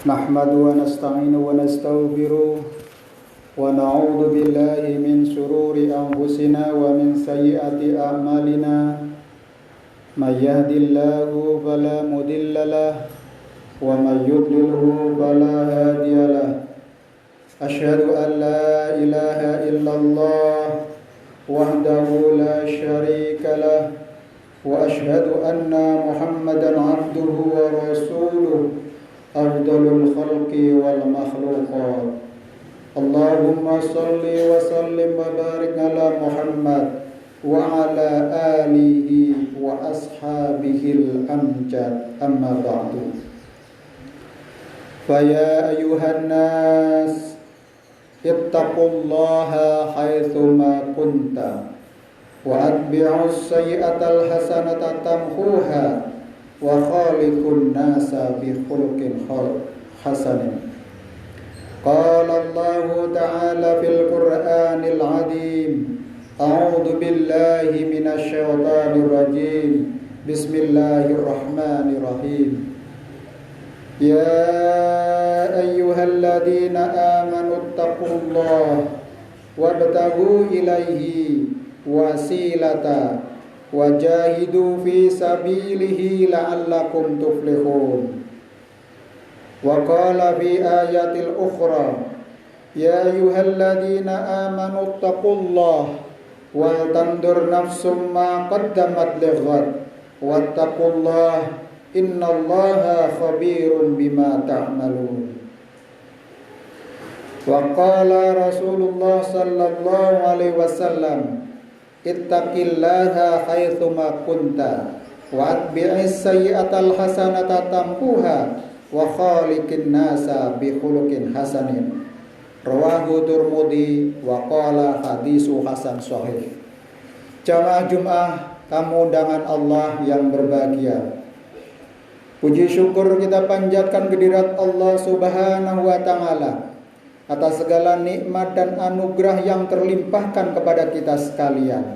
نحمده ونستعينه ونستغفره ونعوذ بالله من شرور أنفسنا ومن سيئات أعمالنا من يهد الله فلا مضل له ومن يضلله فلا هادي له أشهد أن لا إله إلا الله وحده لا شريك له وأشهد أن محمدا عبده ورسوله أفضل الخلق والمخلوقات اللهم صل وسلم وبارك على محمد وعلى آله وأصحابه الأمجاد أما بعد فيا أيها الناس اتقوا الله حيثما كنت وأتبعوا السيئة الحسنة تمحوها وخالق الناس بخلق حسن قال الله تعالى في القرآن العظيم أعوذ بالله من الشيطان الرجيم بسم الله الرحمن الرحيم يا أيها الذين آمنوا اتقوا الله وابتغوا إليه وسيلة وجاهدوا في سبيله لعلكم تفلحون وقال في آيات الأخرى يا أيها الذين آمنوا اتقوا الله ولتنظر نفس ما قدمت لغد واتقوا الله إن الله خبير بما تعملون وقال رسول الله صلى الله عليه وسلم ittaqillaha haitsuma kunta wa atbi'is sayyi'atal hasanata tamhuha wa khaliqin nasa bi khuluqin hasanin rawahu Tirmidzi wa qala hadisu hasan sahih. Jamaah Jumat tamu undangan Allah yang berbahagia, puji syukur kita panjatkan kehadirat Allah Subhanahu wa taala atas segala nikmat dan anugerah yang terlimpahkan kepada kita sekalian.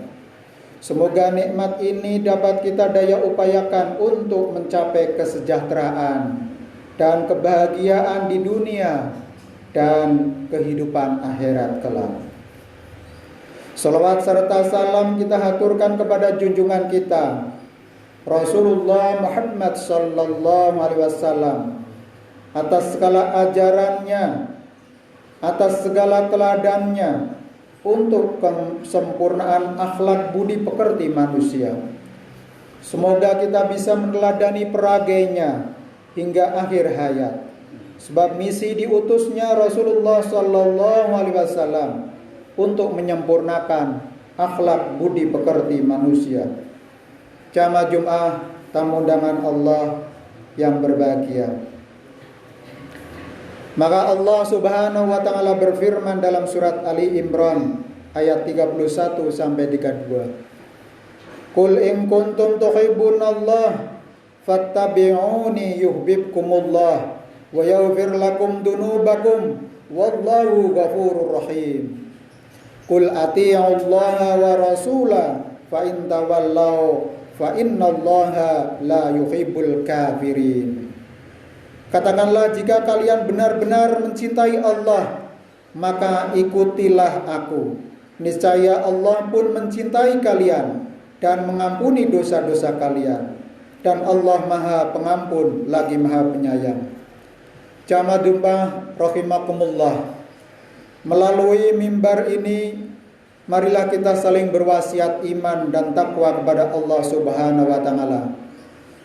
Semoga nikmat ini dapat kita daya upayakan untuk mencapai kesejahteraan dan kebahagiaan di dunia dan kehidupan akhirat kelak. Salawat serta salam kita haturkan kepada junjungan kita Rasulullah Muhammad sallallahu alaihi wasallam atas segala ajarannya, atas segala teladannya untuk kesempurnaan akhlak budi pekerti manusia. Semoga kita bisa meneladani peragainya hingga akhir hayat. Sebab misi diutusnya Rasulullah sallallahu alaihi wasallam untuk menyempurnakan akhlak budi pekerti manusia. Jamaah Jumat tamu undangan Allah yang berbahagia. Maka Allah Subhanahu wa taala berfirman dalam surat Ali Imran ayat 31 sampai 32. Qul in kuntum tuhibbunallah fattabi'uni yuhibbukumullah wa yaghfir lakum dunubakum wallahu ghafurur rahim. Qul ati'ullaha wa rasulahu fa in tawallaw fa innallaha la yuhibbul kafirin. Katakanlah, jika kalian benar-benar mencintai Allah, maka ikutilah aku. Niscaya Allah pun mencintai kalian dan mengampuni dosa-dosa kalian. Dan Allah Maha Pengampun lagi Maha Penyayang. Jamaah Jumat rahimakumullah. Melalui mimbar ini, marilah kita saling berwasiat iman dan takwa kepada Allah Subhanahu wa taala.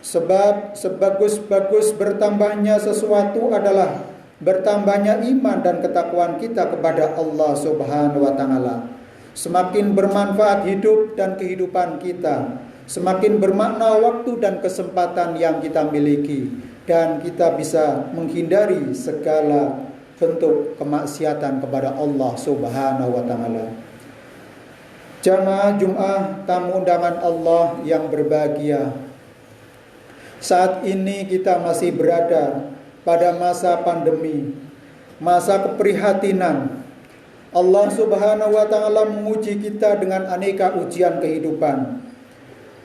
Sebab sebagus-bagus bertambahnya sesuatu adalah bertambahnya iman dan ketakwaan kita kepada Allah Subhanahu wa taala. Semakin bermanfaat hidup dan kehidupan kita, semakin bermakna waktu dan kesempatan yang kita miliki, dan kita bisa menghindari segala bentuk kemaksiatan kepada Allah Subhanahu wa taala. Jamaah Jumat tamu undangan Allah yang berbahagia, saat ini kita masih berada pada masa pandemi, masa keprihatinan. Allah Subhanahu wa taala menguji kita dengan aneka ujian kehidupan.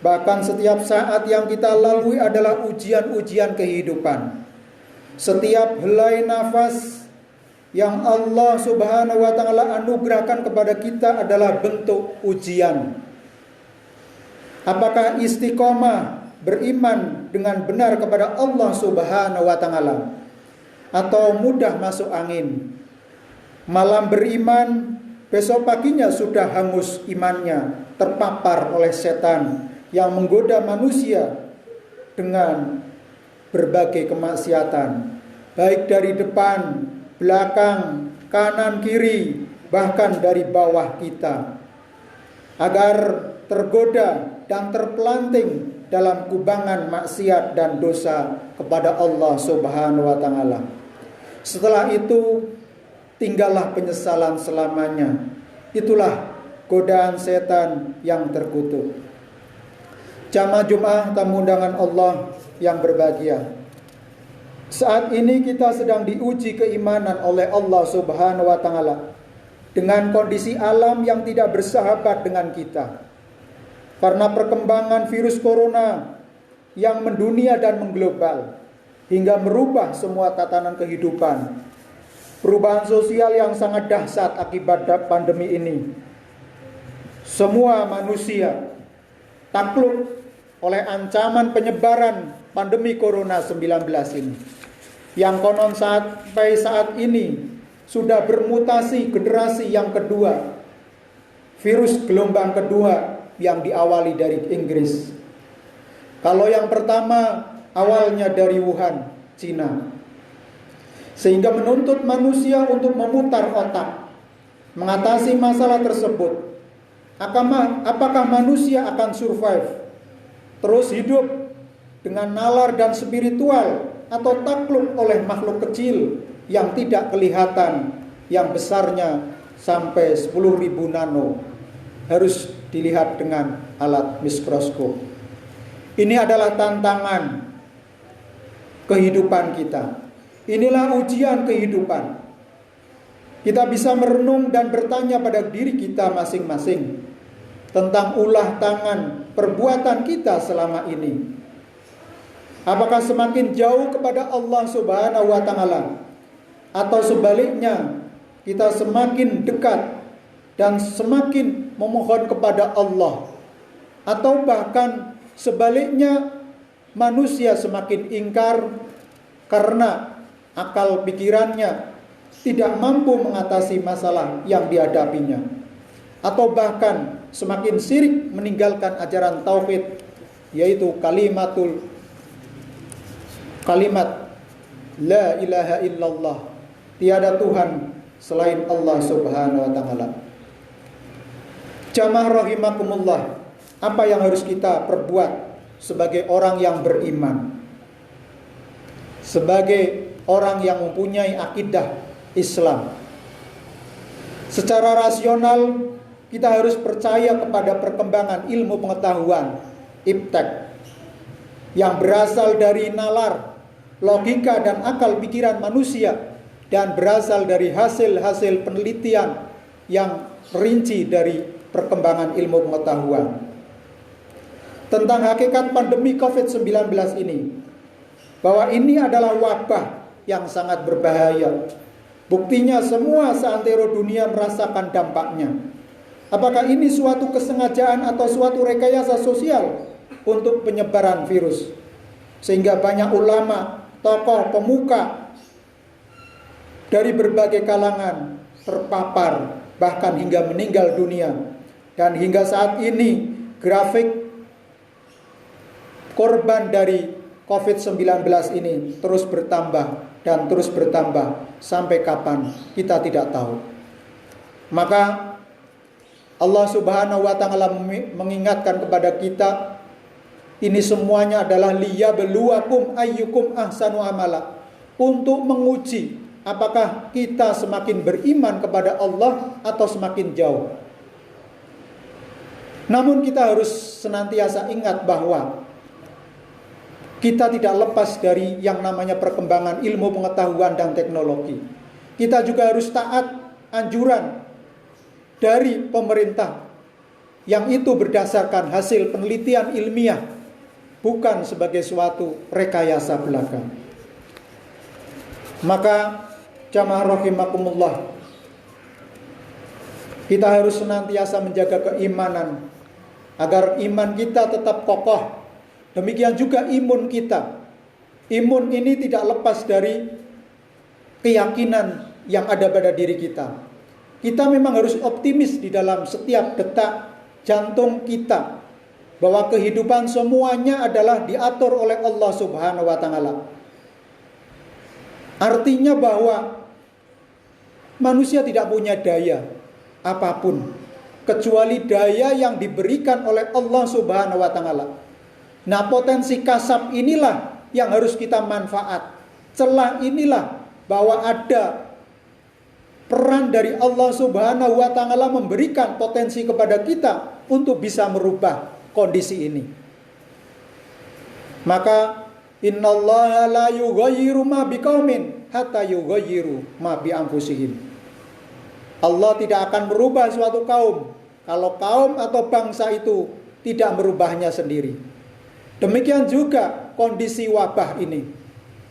Bahkan setiap saat yang kita lalui adalah ujian-ujian kehidupan. Setiap helai nafas yang Allah Subhanahu wa taala anugerahkan kepada kita adalah bentuk ujian. Apakah istiqomah beriman dengan benar kepada Allah Subhanahu wa taala atau mudah masuk angin? Malam beriman, besok paginya sudah hangus imannya, terpapar oleh setan yang menggoda manusia dengan berbagai kemaksiatan, baik dari depan, belakang, kanan, kiri, bahkan dari bawah kita, agar tergoda dan terpelanting dalam kubangan maksiat dan dosa kepada Allah Subhanahu wa taala. Setelah itu tinggallah penyesalan selamanya. Itulah godaan setan yang terkutuk. Jamaah Jumat tamu undangan Allah yang berbahagia, saat ini kita sedang diuji keimanan oleh Allah Subhanahu wa taala dengan kondisi alam yang tidak bersahabat dengan kita. Karena perkembangan virus corona yang mendunia dan mengglobal hingga merubah semua tatanan kehidupan. Perubahan sosial yang sangat dahsyat akibat pandemi ini. Semua manusia takluk oleh ancaman penyebaran pandemi corona 19 ini, yang konon sampai saat ini sudah bermutasi generasi yang kedua, virus gelombang kedua yang diawali dari Inggris. Kalau yang pertama awalnya dari Wuhan, Cina, sehingga menuntut manusia untuk memutar otak mengatasi masalah tersebut. Apakah manusia akan survive, terus hidup dengan nalar dan spiritual, atau takluk oleh makhluk kecil yang tidak kelihatan, yang besarnya sampai 10.000 nano, harus dilihat dengan alat mikroskop. Ini adalah tantangan kehidupan kita. Inilah ujian kehidupan. Kita bisa merenung dan bertanya pada diri kita masing-masing tentang ulah tangan perbuatan kita selama ini. Apakah semakin jauh kepada Allah Subhanahu wa taala, atau sebaliknya kita semakin dekat dan semakin memohon kepada Allah, atau bahkan sebaliknya manusia semakin ingkar karena akal pikirannya tidak mampu mengatasi masalah yang dihadapinya, atau bahkan semakin syirik meninggalkan ajaran tauhid, yaitu kalimat la ilaha illallah, tiada Tuhan selain Allah Subhanahu wa taala. Jamaah rahimakumullah, apa yang harus kita perbuat sebagai orang yang beriman, sebagai orang yang mempunyai akidah Islam? Secara rasional kita harus percaya kepada perkembangan ilmu pengetahuan iptek yang berasal dari nalar, logika dan akal pikiran manusia, dan berasal dari hasil-hasil penelitian yang rinci dari perkembangan ilmu pengetahuan tentang hakikat pandemi COVID-19 ini, bahwa ini adalah wabah yang sangat berbahaya. Buktinya semua seantero dunia merasakan dampaknya. Apakah ini suatu kesengajaan atau suatu rekayasa sosial untuk penyebaran virus, sehingga banyak ulama, tokoh, pemuka dari berbagai kalangan terpapar, bahkan hingga meninggal dunia. Dan hingga saat ini grafik korban dari COVID-19 ini terus bertambah dan terus bertambah. Sampai kapan kita tidak tahu. Maka Allah Subhanahu wa taala mengingatkan kepada kita, ini semuanya adalah liyabluwakum ayyukum ahsanu amala, untuk menguji apakah kita semakin beriman kepada Allah atau semakin jauh. Namun kita harus senantiasa ingat bahwa kita tidak lepas dari yang namanya perkembangan ilmu pengetahuan dan teknologi. Kita juga harus taat anjuran dari pemerintah, yang itu berdasarkan hasil penelitian ilmiah, bukan sebagai suatu rekayasa belaka. Maka jamaah rahimakumullah, kita harus senantiasa menjaga keimanan agar iman kita tetap kokoh. Demikian juga imun kita. Imun ini tidak lepas dari keyakinan yang ada pada diri kita. Kita memang harus optimis di dalam setiap detak jantung kita, bahwa kehidupan semuanya adalah diatur oleh Allah Subhanahu wa taala. Artinya bahwa manusia tidak punya daya apapun kecuali daya yang diberikan oleh Allah Subhanahu wa taala. Nah, potensi kasab inilah yang harus kita manfaat. Celah inilah bahwa ada peran dari Allah Subhanahu wa taala memberikan potensi kepada kita untuk bisa merubah kondisi ini. Maka innallaha la yughayyiru ma biqaumin hatta yughayyiru ma bi anfusihim. Allah tidak akan merubah suatu kaum kalau kaum atau bangsa itu tidak merubahnya sendiri. Demikian juga kondisi wabah ini.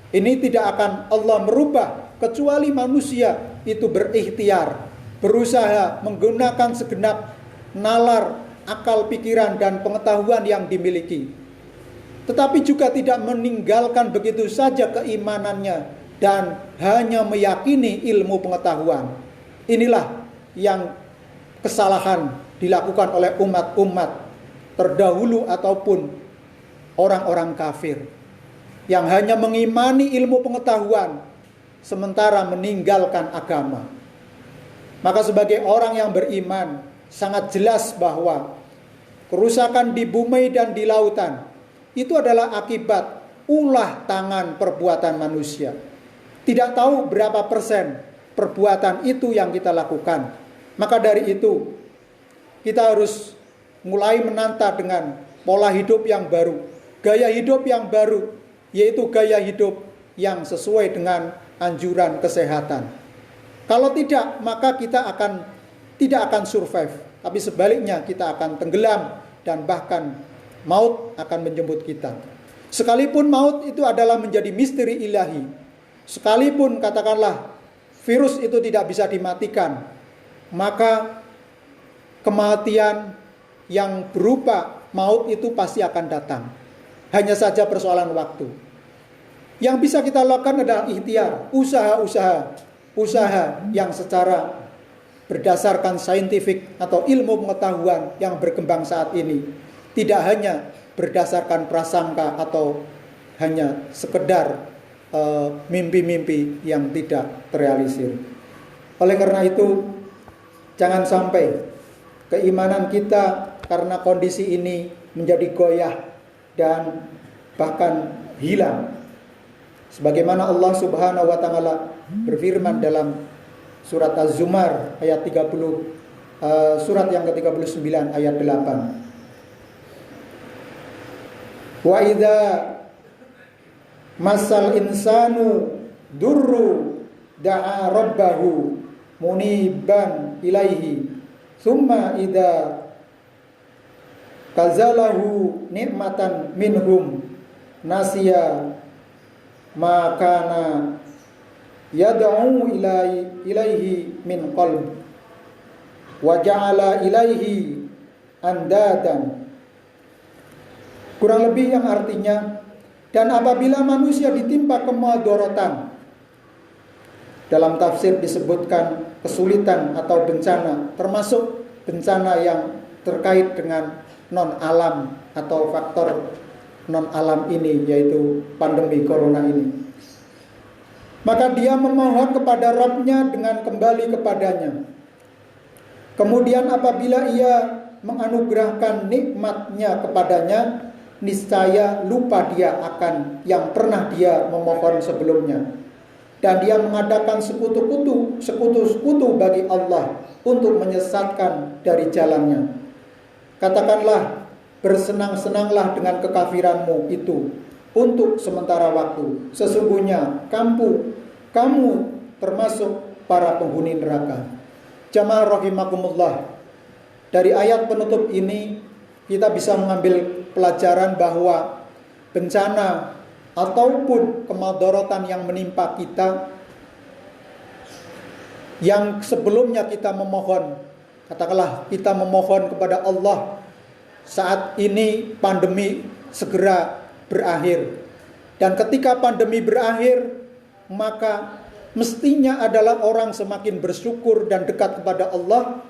Ini tidak akan Allah merubah kecuali manusia itu berikhtiar, berusaha menggunakan segenap nalar, akal, pikiran, dan pengetahuan yang dimiliki. Tetapi juga tidak meninggalkan begitu saja keimanannya dan hanya meyakini ilmu pengetahuan. Inilah yang kesalahan dilakukan oleh umat-umat terdahulu ataupun orang-orang kafir yang hanya mengimani ilmu pengetahuan sementara meninggalkan agama. Maka sebagai orang yang beriman, sangat jelas bahwa kerusakan di bumi dan di lautan itu adalah akibat ulah tangan perbuatan manusia. Tidak tahu berapa persen perbuatan itu yang kita lakukan. Maka dari itu kita harus mulai menata dengan pola hidup yang baru, gaya hidup yang baru, yaitu gaya hidup yang sesuai dengan anjuran kesehatan. Kalau tidak, maka kita tidak akan survive, tapi sebaliknya kita akan tenggelam dan bahkan maut akan menjemput kita. Sekalipun maut itu adalah menjadi misteri ilahi, sekalipun katakanlah virus itu tidak bisa dimatikan, maka kematian yang berupa maut itu pasti akan datang. Hanya saja persoalan waktu. Yang bisa kita lakukan adalah ikhtiar, usaha yang secara berdasarkan saintifik atau ilmu pengetahuan yang berkembang saat ini. Tidak hanya berdasarkan prasangka atau hanya sekedar mimpi-mimpi yang tidak terrealisir. Oleh karena itu, jangan sampai keimanan kita karena kondisi ini menjadi goyah dan bahkan hilang. Sebagaimana Allah Subhanahu wa taala berfirman dalam surat Az-Zumar ayat 30, surat yang ke-39 ayat 8. Wa idza masal insanu durru da'a rabbahu muniban ilaihi thumma idza kazalahu nikmatan minhum nasiya makana yad'u ilaihi min qalb wa ja'ala ilaihi andadan. Kurang lebih yang artinya, dan apabila manusia ditimpa kemudaratan, dalam tafsir disebutkan kesulitan atau bencana, termasuk bencana yang terkait dengan non-alam atau faktor non-alam ini, yaitu pandemi corona ini. Maka dia memohon kepada Rabb-nya dengan kembali kepadanya. Kemudian apabila ia menganugerahkan nikmat-Nya kepadanya, niscaya lupa dia akan yang pernah dia memohon sebelumnya. Dan dia mengadakan sekutu-sekutu bagi Allah untuk menyesatkan dari jalannya. Katakanlah, bersenang-senanglah dengan kekafiranmu itu untuk sementara waktu. Sesungguhnya kamu termasuk para penghuni neraka. Jamaah rahimakumullah, dari ayat penutup ini kita bisa mengambil pelajaran bahwa bencana ataupun kemudaratan yang menimpa kita Yang sebelumnya kita memohon, katakanlah kita memohon kepada Allah saat ini pandemi segera berakhir. Dan ketika pandemi berakhir, maka mestinya adalah orang semakin bersyukur dan dekat kepada Allah.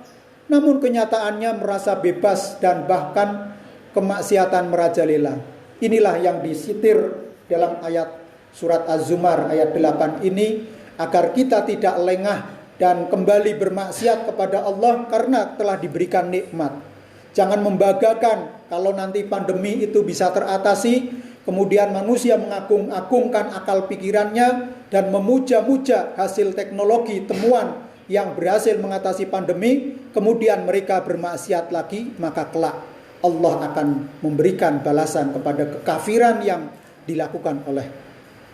Namun kenyataannya merasa bebas dan bahkan kemaksiatan merajalela. Inilah yang disitir dalam ayat surat Az-Zumar ayat 8 ini, agar kita tidak lengah dan kembali bermaksiat kepada Allah karena telah diberikan nikmat. Jangan membanggakan kalau nanti pandemi itu bisa teratasi, kemudian manusia mengagung-agungkan akal pikirannya dan memuja-muja hasil teknologi temuan yang berhasil mengatasi pandemi, kemudian mereka bermaksiat lagi, maka kelak Allah akan memberikan balasan kepada kekafiran yang dilakukan oleh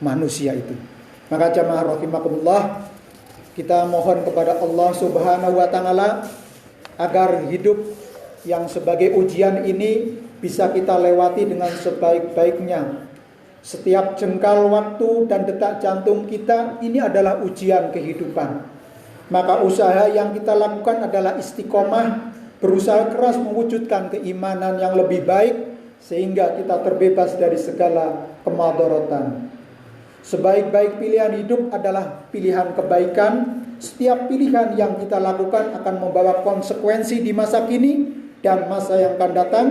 manusia itu. Maka jamaah rahimakumullah, kita mohon kepada Allah Subhanahu wa taala agar hidup yang sebagai ujian ini bisa kita lewati dengan sebaik-baiknya. Setiap jengkal waktu dan detak jantung kita ini adalah ujian kehidupan. Maka usaha yang kita lakukan adalah istiqomah, berusaha keras mewujudkan keimanan yang lebih baik sehingga kita terbebas dari segala kemadharatan. Sebaik-baik pilihan hidup adalah pilihan kebaikan. Setiap pilihan yang kita lakukan akan membawa konsekuensi di masa kini dan masa yang akan datang.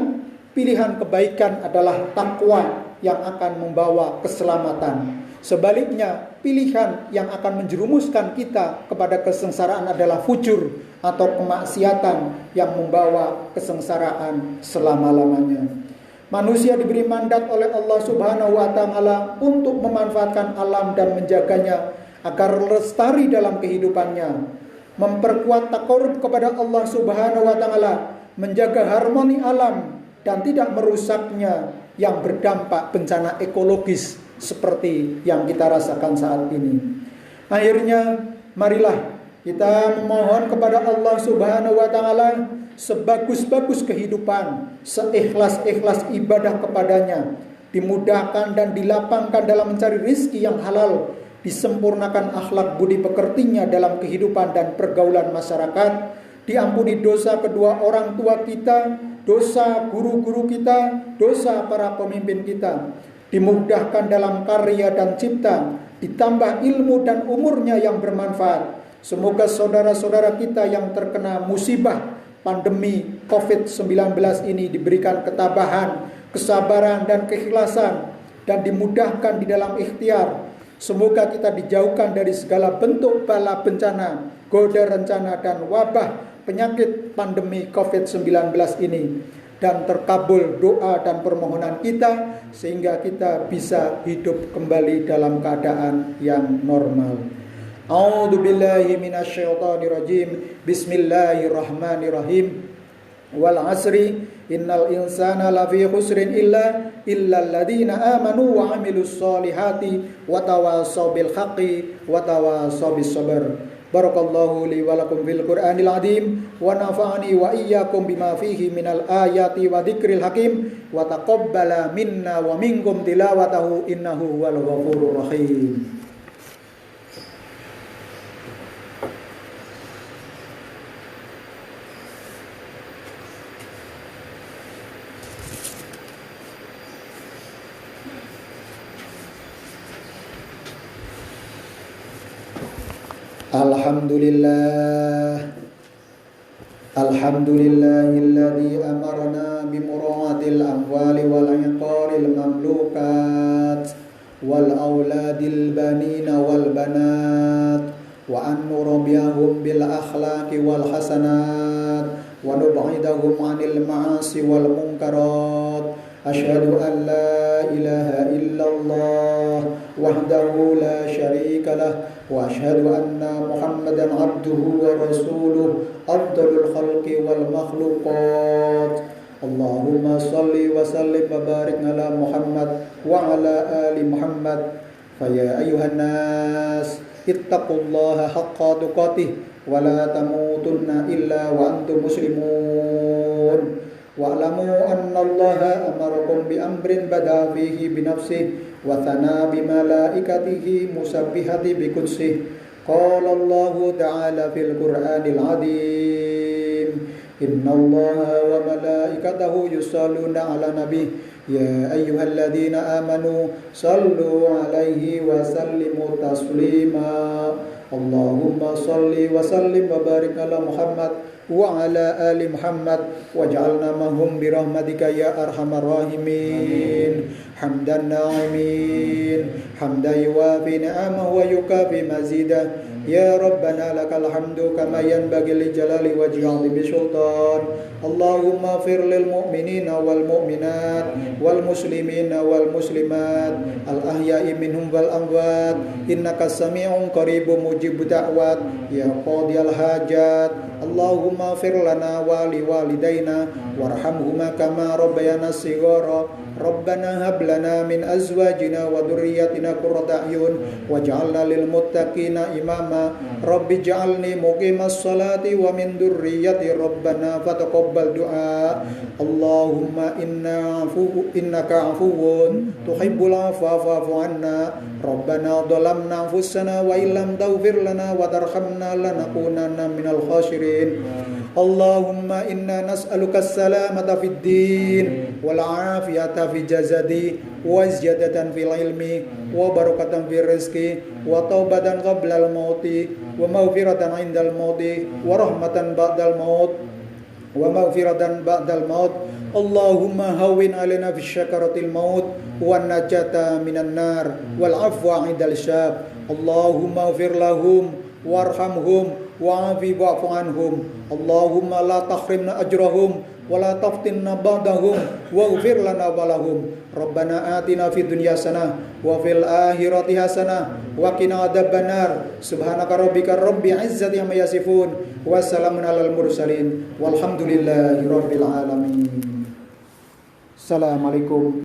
Pilihan kebaikan adalah takwa yang akan membawa keselamatan. Sebaliknya, pilihan yang akan menjerumuskan kita kepada kesengsaraan adalah fujur atau kemaksiatan yang membawa kesengsaraan selama-lamanya. Manusia diberi mandat oleh Allah Subhanahu wa taala untuk memanfaatkan alam dan menjaganya agar lestari dalam kehidupannya, memperkuat takarub kepada Allah Subhanahu wa taala, menjaga harmoni alam dan tidak merusaknya yang berdampak bencana ekologis seperti yang kita rasakan saat ini. Akhirnya, marilah kita memohon kepada Allah Subhanahu wa taala sebagus-bagus kehidupan, seikhlas-ikhlas ibadah kepadanya, dimudahkan dan dilapangkan dalam mencari rizki yang halal, disempurnakan akhlak budi pekertinya dalam kehidupan dan pergaulan masyarakat, diampuni dosa kedua orang tua kita, dosa guru-guru kita, dosa para pemimpin kita, dimudahkan dalam karya dan cipta, ditambah ilmu dan umurnya yang bermanfaat. Semoga saudara-saudara kita yang terkena musibah pandemi COVID-19 ini diberikan ketabahan, kesabaran dan keikhlasan dan dimudahkan di dalam ikhtiar. Semoga kita dijauhkan dari segala bentuk bala bencana, goda rencana dan wabah penyakit pandemi COVID-19 ini, dan terkabul doa dan permohonan kita sehingga kita bisa hidup kembali dalam keadaan yang normal. A'udzu billahi minasyaitonir rajim. Bismillahirrahmanirrahim. Wal 'asri innal insana lafi khusrin illa alladziina aamanu wa 'amilus solihati wa tawassaw bil haqqi wa tawassaw bis sabr. Barakallahu li wa lakum fil Qur'anil azim wa nafa'ani wa iyyakum bima fihi minal ayati wa dzikril hakim wa taqabbala minna wa minkum tilawatahu innahu wal ghafurur rahim. Alhamdulillahilladzi amarna bimuraatil amwali wal iqaril mamlukat wal auladil banina wal banat wa an nurabbiyahum bil akhlaqi wal hasanat wa nub'idahum 'anil ma'asi wal munkarat. Asyhadu an la ilaha illallah wahdahu la syarika lah wa asyhadu anna Muhammadan abduhu wa rasuluh afdalul khalqi wal makhluqat. Allahumma salli wa sallim wa barik ala Muhammad wa ala ali Muhammad. Faya ayuhan nas ittaqullaha haqqa tuqatih wa la tamutunna illa wa antum muslimun. Wa'lamu anna Allaha amarakum bi amrin bada fihi bi nafsihi wa thana bi malaikatihi musabbihati bi qudsih Qala Allah Ta'ala fil Qur'anil Azim, innallaha wa malaikatahu yusalluna 'alan nabi ya ayyuhalladzina amanu sallu 'alaihi wa sallimu taslima. Allahumma salli wa sallim wa barik ala Muhammad wa ala ali Muhammad waj'alna mahum bi rahmatika ya arhamar rahimin. Hamdan na'imin hamdan yuwafi ni'amahu wa yukafi mazidah. Ya Rabbana lakal hamdu kama yanbaghi li jalali wajhi 'azimi sultan. Allahumma fir lil mu'minina wal mu'minat wal muslimina wal muslimat al ahya'i minhum wal amwat innaka sami'un qaribun mujibud da'wat ya qadiyal hajat. Allahumma fir lana wa li walidaina warhamhuma kama rabbayana shighara. Rabbana hab lana min azwajina wa dhurriyyatina qurrata a'yun waj'alna lil muttaqina imama. Rabbi ij'alni muqimas salati wa min dhurriyyati rabbana fataqabbal du'a. Allahumma innaka 'afuwun tuhibbul 'afwa fa'fu 'anna. Rabbana dhalamna anfusana wa illam taghfir lana wa tarhamna lanakunanna minal khasirin. Allahumma inna nas'aluka as-salamata fid din wal 'afiyata fi jasadi wa ziyadatan fil ilmi wa barakatan fil rizqi wa taubatan qabla al-mauti wa maghfiratan 'indal mauti wa rahmatan ba'dal maut wa maghfiratan ba'dal maut. Allahumma hawwin 'alaina fi syakaratil maut wan najata minan nar wal 'afwa 'indal syab. Allahumma ighfir lahum warhamhum wa'afi wa'fu anhum. Allahumma la tahrimna ajrahum wa la taftinna ba'dahum waghfir lana wa lahum. Rabbana atina fid dunya hasanah wa fil akhirati hasanah wa qina adzabannar. Subhanaka rabbika rabbil izzati amma yasifun wa salamun alal mursalin walhamdulillahi rabbil alamin. Assalamualaikum.